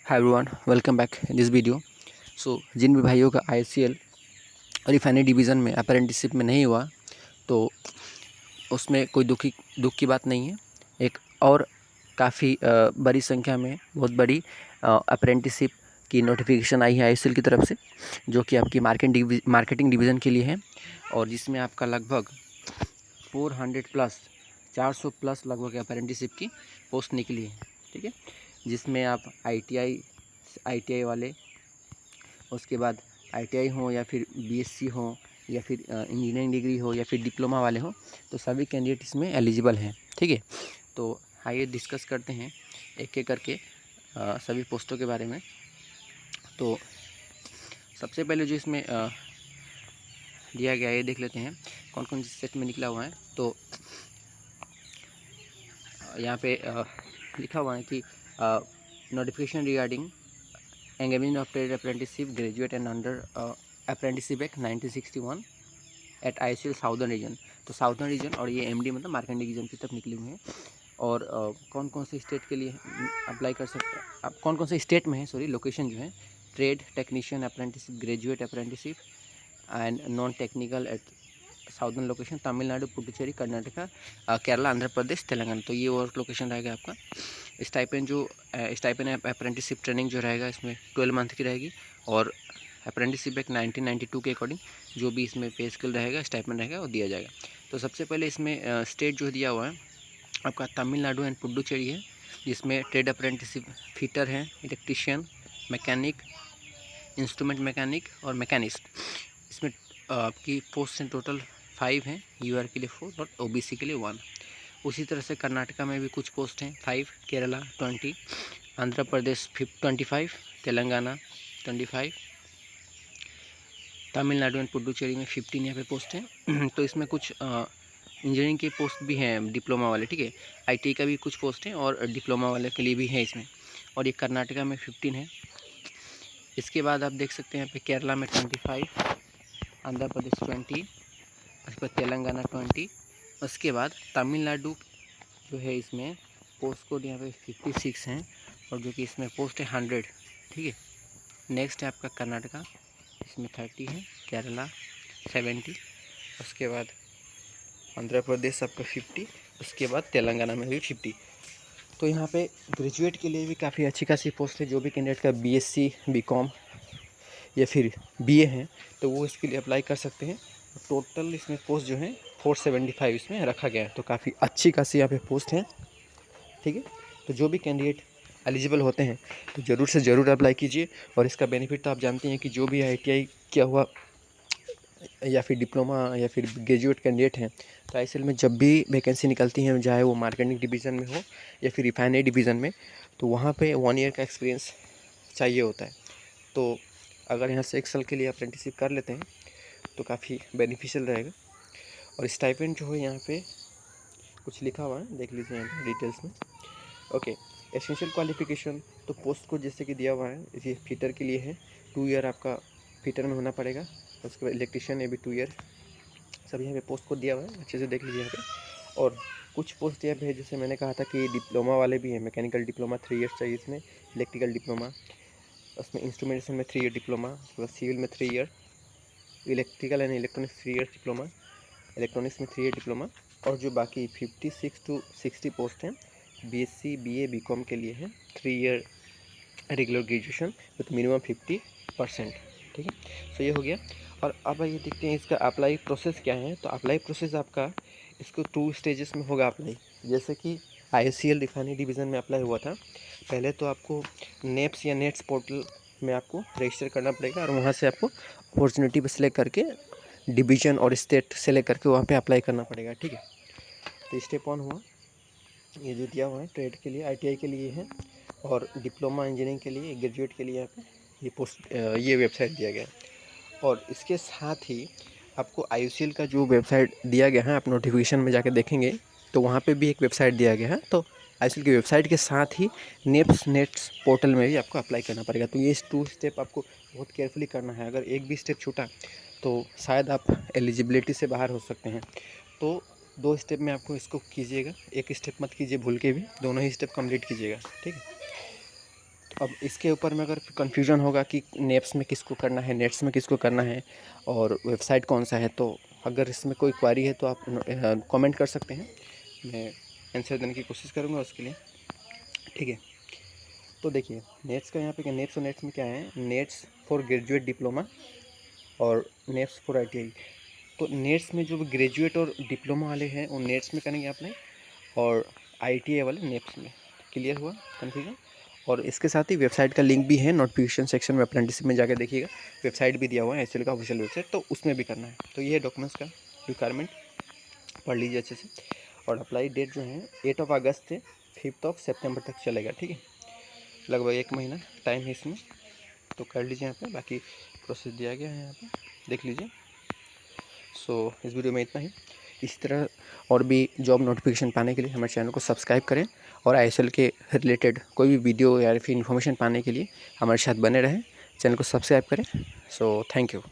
Hi everyone, welcome back in this video. जिन भी भाइयों का आईसीएल रिफाइनरी डिवीज़न में अप्रेंटिसशिप में नहीं हुआ तो उसमें कोई दुख की बात नहीं है। एक और काफ़ी बड़ी संख्या में बहुत बड़ी अप्रेंटिसशिप की नोटिफिकेशन आई है आईसीएल की तरफ से, जो कि आपकी मार्केटिंग डिवीज़न के लिए है और जिसमें आपका लगभग 400 प्लस 400 प्लस लगभग अप्रेंटिसशिप की पोस्ट निकली है। ठीक है, जिसमें आप आईटीआई वाले, उसके बाद आईटीआई हो या फिर बीएससी हो या फिर इंजीनियरिंग डिग्री हो या फिर डिप्लोमा वाले हो, तो सभी कैंडिडेट इसमें एलिजिबल हैं। ठीक है, तो आइए डिस्कस करते हैं एक एक करके सभी पोस्टों के बारे में। तो सबसे पहले जो इसमें दिया गया है ये देख लेते हैं कौन कौन से सेट में निकला हुआ है। तो यहाँ पे लिखा हुआ है कि notification regarding engagement of trade apprenticeship graduate and under apprenticeship act 1961 at ICL southern region. तो साउदर्न रीजन और ये एमडी मतलब मार्केटिंग रीजन की तरफ निकले हुए हैं। और कौन कौन से स्टेट के लिए अप्लाई कर सकते हैं, अब कौन कौन से स्टेट में है, लोकेशन जो है, trade technician apprenticeship graduate apprenticeship and non technical at southern location Tamil Nadu, Puducherry, Karnataka, Kerala, Andhra Pradesh, Telangana. तो ये वर्क लोकेशन रहेगा आपका। स्टाइपेंड अप्रेंटिसशिप ट्रेनिंग जो रहेगा इसमें 12 मंथ की रहेगी और अप्रेंटिसशिप एक्ट 1992 के अकॉर्डिंग जो भी इसमें पे स्केल रहेगा, स्टाइपेंड रहेगा, वो दिया जाएगा। तो सबसे पहले इसमें स्टेट जो दिया हुआ है आपका तमिलनाडु एंड पुडुचेरी है, जिसमें ट्रेड अप्रेंटिसशिप फिटर है, इलेक्ट्रीशियन, मैकेनिक, इंस्ट्रूमेंट मैकेनिक और मैकेनिस्ट। इसमें आपकी पोस्ट हैं टोटल 5 हैं, यूआर के लिए 4 और ओबीसी के लिए 1। उसी तरह से कर्नाटका में भी कुछ पोस्ट हैं 5, केरला 20, आंध्र प्रदेश 25, तेलंगाना 25, तमिलनाडु एंड पुडुचेरी में 15 यहाँ पे पोस्ट हैं। तो इसमें कुछ इंजीनियरिंग के पोस्ट भी हैं, डिप्लोमा वाले। ठीक है, आईटी का भी कुछ पोस्ट हैं और डिप्लोमा वाले के लिए भी है इसमें। और ये कर्नाटका में 15 है। इसके बाद आप देख सकते हैं यहाँ पे केरला में 25, आंध्र प्रदेश 20, उसके बाद तेलंगाना 20, उसके बाद तमिलनाडु जो है इसमें पोस्ट कोड यहाँ पे 56 हैं और जो कि इसमें पोस्ट है 100। ठीक है, नेक्स्ट है आपका कर्नाटका, इसमें 30 है, केरला 70, उसके बाद आंध्र प्रदेश आपका 50, उसके बाद तेलंगाना में भी 50। तो यहाँ पे ग्रेजुएट के लिए भी काफ़ी अच्छी खासी पोस्ट है। जो भी कैंडिडेट का बीएससी, बीकॉम या फिर बीए है तो वो इसके लिए अप्लाई कर सकते हैं। टोटल इसमें पोस्ट जो है 475 इसमें रखा गया है, तो काफ़ी अच्छी खासी यहाँ पे पोस्ट है। ठीक है, तो जो भी कैंडिडेट एलिजिबल होते हैं तो ज़रूर से ज़रूर अप्लाई कीजिए। और इसका बेनिफिट तो आप जानते हैं कि जो भी आईटीआई किया हुआ या फिर डिप्लोमा या फिर ग्रेजुएट कैंडिडेट हैं, तो आईसीएल में जब भी वैकेंसी निकलती है, चाहे वो मार्केटिंग डिवीज़न में हो या फिर रिफाइनरी डिवीज़न में, तो वहाँ पे 1 ईयर का एक्सपीरियंस चाहिए होता है। तो अगर यहाँ से 1 साल के लिए अप्रेंटिसशिप कर लेते हैं तो काफ़ी बेनिफिशियल रहेगा। और स्टाइपेंड जो है यहाँ पे कुछ लिखा हुआ है, देख लीजिए यहाँ पे डिटेल्स में। ओके, एसेंशियल क्वालिफिकेशन तो पोस्ट को जैसे कि दिया हुआ है, ये फिटर के लिए है, 2 ईयर आपका फिटर में होना पड़ेगा। उसके बाद इलेक्ट्रीशियन है भी 2 ईयर। सब यहाँ पे पोस्ट को दिया हुआ है, अच्छे से देख लीजिए यहाँ पे। और कुछ पोस्ट यहाँ पे है, जैसे मैंने कहा था कि डिप्लोमा वाले भी हैं, मैकेनिकल डिप्लोमा 3 ईयर्स चाहिए इसमें, इलेक्ट्रिकल डिप्लोमा, उसमें इंस्ट्रूमेंटेशन में 3 ईयर डिप्लोमा, उसके बाद सिविल में 3 year, electrical and electronics 3 year diploma, electronics में 3 ईयर डिप्लोमा। और जो बाकी 56 to 60 पोस्ट हैं बीएससी, बीए, बीकॉम के लिए है, 3 year regular graduation with minimum 50%। ठीक है, सो ये हो गया। और अब ये देखते हैं इसका अप्लाई प्रोसेस क्या है। तो अप्लाई प्रोसेस आपका इसको 2 स्टेजेस में होगा अप्लाई। जैसे कि आईसीएल रिफाइनरी डिवीज़न में अप्लाई हुआ था, पहले तो आपको नेप्स या नेट्स पोर्टल में आपको रजिस्टर करना पड़ेगा और वहाँ से आपको अपॉर्चुनिटी पर सेलेक्ट करके डिवीज़न और स्टेट सेलेक्ट करके वहाँ पे अप्लाई करना पड़ेगा। ठीक है, तो स्टेप 1 हुआ, ये जो दिया हुआ है ट्रेड के लिए, आईटीआई के लिए है, और डिप्लोमा इंजीनियरिंग के लिए, ग्रेजुएट के लिए यहाँ पे ये वेबसाइट दिया गया है। और इसके साथ ही आपको आईसीएल का जो वेबसाइट दिया गया है, आप नोटिफिकेशन में जाके देखेंगे तो वहाँ पे भी एक वेबसाइट दिया गया है। तो आईसीएल की वेबसाइट के साथ ही नेट्स पोर्टल में भी आपको अप्लाई करना पड़ेगा। तो ये 2 स्टेप आपको बहुत केयरफुली करना है। अगर एक भी स्टेप छूटा तो शायद आप एलिजिबिलिटी से बाहर हो सकते हैं। तो 2 स्टेप में आपको इसको कीजिएगा, एक स्टेप मत कीजिए भूल के भी, दोनों ही स्टेप कंप्लीट कीजिएगा। ठीक है, अब इसके ऊपर में अगर कन्फ्यूज़न होगा कि नेप्स में किसको करना है, नेट्स में किसको करना है और वेबसाइट कौन सा है, तो अगर इसमें कोई क्वेरी है तो आप कमेंट कर सकते हैं, मैं आंसर देने की कोशिश करूँगा उसके लिए, ठीक है। तो देखिए नेट्स का यहाँ पे क्या, नेट्स और नेट्स में क्या है, नेट्स फॉर ग्रेजुएट डिप्लोमा और नेट्स फॉर ITI। तो नेट्स में जो ग्रेजुएट और डिप्लोमा वाले हैं वो नेट्स में करेंगे आपने, और ITI वाले नेप्स में। क्लियर हुआ कन्फ्यूजन? और इसके साथ ही वेबसाइट का लिंक भी है नोटिफिकेशन सेक्शन में, अप्रेंटिसशिप में जाकर देखिएगा, वेबसाइट भी दिया हुआ है HCL का ऑफिशियल वेबसाइट, तो उसमें भी करना है। तो ये है डॉक्यूमेंट्स का रिक्वायरमेंट, पढ़ लीजिए अच्छे से। और अप्लाई डेट जो है 8 अगस्त से 5 सितंबर तक चलेगा, ठीक है, लगभग 1 महीना टाइम है इसमें, तो कर लीजिए यहाँ पे। बाकी प्रोसेस दिया गया है यहाँ पे, देख लीजिए। सो इस वीडियो में इतना ही। इसी तरह और भी जॉब नोटिफिकेशन पाने के लिए हमारे चैनल को सब्सक्राइब करें, और ISL के रिलेटेड कोई भी वीडियो या फिर इन्फॉर्मेशन पाने के लिए हमारे साथ बने रहें, चैनल को सब्सक्राइब करें। So thank you.